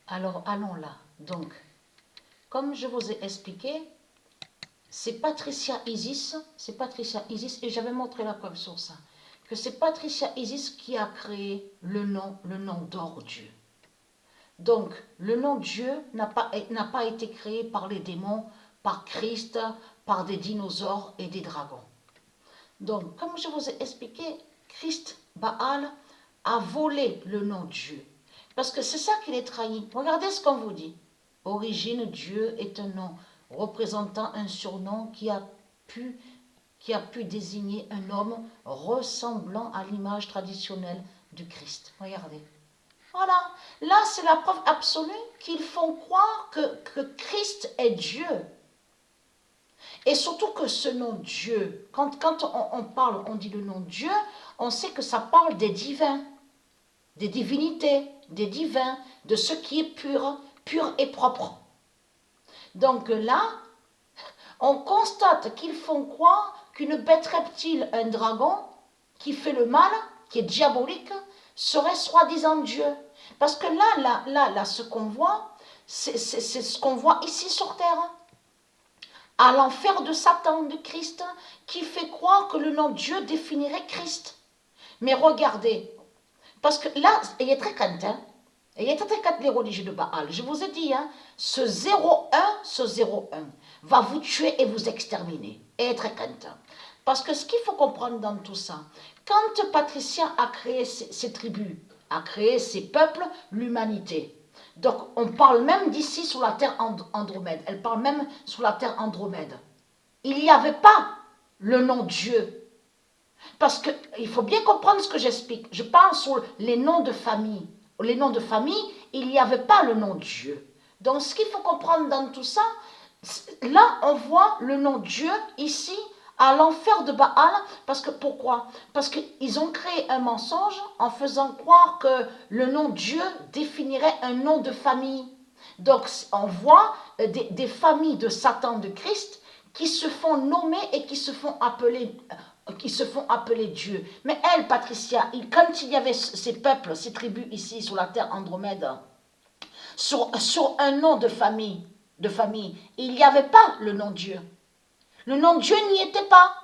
Alors, allons là. Donc, comme je vous ai expliqué, c'est Patricia Isis, et j'avais montré la preuve sur ça, que c'est Patricia Isis qui a créé le nom d'or Dieu. Donc, le nom Dieu n'a pas été créé par les démons, par Christ, par des dinosaures et des dragons. Donc, comme je vous ai expliqué, Christ, Baal, a volé le nom Dieu. Parce que c'est ça qu'il est trahi. Regardez ce qu'on vous dit. Origine, Dieu est un nom représentant un surnom qui a pu désigner un homme ressemblant à l'image traditionnelle du Christ. Regardez. Voilà. Là, c'est la preuve absolue qu'ils font croire que Christ est Dieu. Et surtout que ce nom Dieu, quand on parle, on dit le nom Dieu, on sait que ça parle des divins, des divinités, des divins, de ce qui est pur, pur et propre. Donc là, on constate qu'ils font croire qu'une bête reptile, un dragon, qui fait le mal, qui est diabolique, serait soi-disant Dieu. Parce que là, ce qu'on voit, c'est ce qu'on voit ici sur terre. À l'enfer de Satan, de Christ, qui fait croire que le nom Dieu définirait Christ. Mais regardez, parce que là, il est très crainte, hein. Il est très crainte les religieux de Baal. Je vous ai dit, hein, ce 01 va vous tuer et vous exterminer. Et est très crainte. Parce que ce qu'il faut comprendre dans tout ça, quand Patricia a créé ses tribus, a créé ses peuples, l'humanité. Donc, on parle même d'ici sur la terre Andromède. Elle parle même sur la terre Andromède. Il n'y avait pas le nom Dieu. Parce qu'il faut bien comprendre ce que j'explique. Je parle sur les noms de famille. Les noms de famille, il n'y avait pas le nom Dieu. Donc, ce qu'il faut comprendre dans tout ça, là, on voit le nom Dieu ici, à l'enfer de Baal. Parce que, pourquoi? Parce qu'ils ont créé un mensonge en faisant croire que le nom Dieu définirait un nom de famille. Donc, on voit des familles de Satan, de Christ, qui se font nommer et qui se font appeler Dieu. Mais elle, Patricia, quand il y avait ces peuples, ces tribus ici sur la terre Andromède, sur un nom de famille, il n'y avait pas le nom Dieu. Le nom Dieu n'y était pas.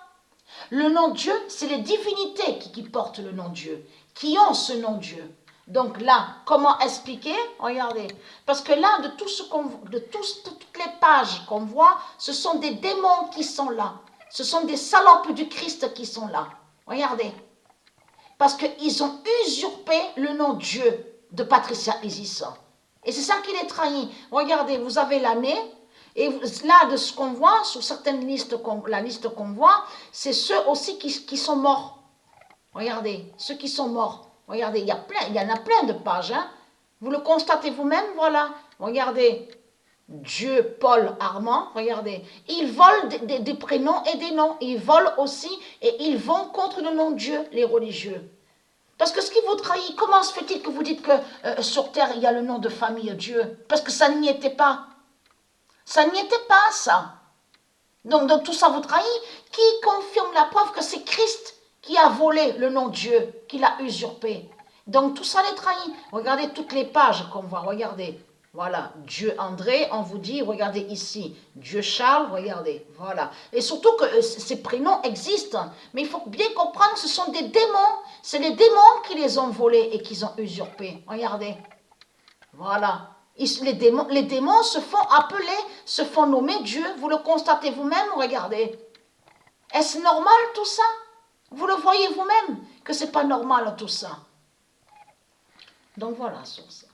Le nom Dieu, c'est les divinités qui portent le nom Dieu, qui ont ce nom Dieu. Donc là, comment expliquer? Regardez, parce que là, de toutes les pages qu'on voit, ce sont des démons qui sont là. Ce sont des salopes du Christ qui sont là. Regardez. Parce qu'ils ont usurpé le nom Dieu de Patricia Isis. Et c'est ça qui les trahit. Regardez, vous avez l'année. Et là, de ce qu'on voit, sur certaines listes, la liste qu'on voit, c'est ceux aussi qui sont morts. Regardez, ceux qui sont morts. Regardez, il y en a plein de pages. Hein. Vous le constatez vous-même, voilà. Regardez. Dieu, Paul, Armand, regardez, ils volent des prénoms et des noms. Ils volent aussi et ils vont contre le nom de Dieu, les religieux. Parce que ce qui vous trahit, comment se fait-il que vous dites que sur terre, il y a le nom de famille Dieu? Parce que ça n'y était pas. Ça n'y était pas, ça. Donc tout ça vous trahit. Qui confirme la preuve que c'est Christ qui a volé le nom de Dieu, qui l'a usurpé? Donc tout ça les trahit. Regardez toutes les pages qu'on voit, regardez. Voilà, Dieu André, on vous dit, regardez ici, Dieu Charles, regardez, voilà. Et surtout que ces prénoms existent, mais il faut bien comprendre que ce sont des démons. C'est les démons qui les ont volés et qui ont usurpés. Regardez, voilà. Les démons se font appeler, se font nommer Dieu. Vous le constatez vous-même, regardez. Est-ce normal tout ça? Vous le voyez vous-même que ce n'est pas normal tout ça. Donc voilà sur ça.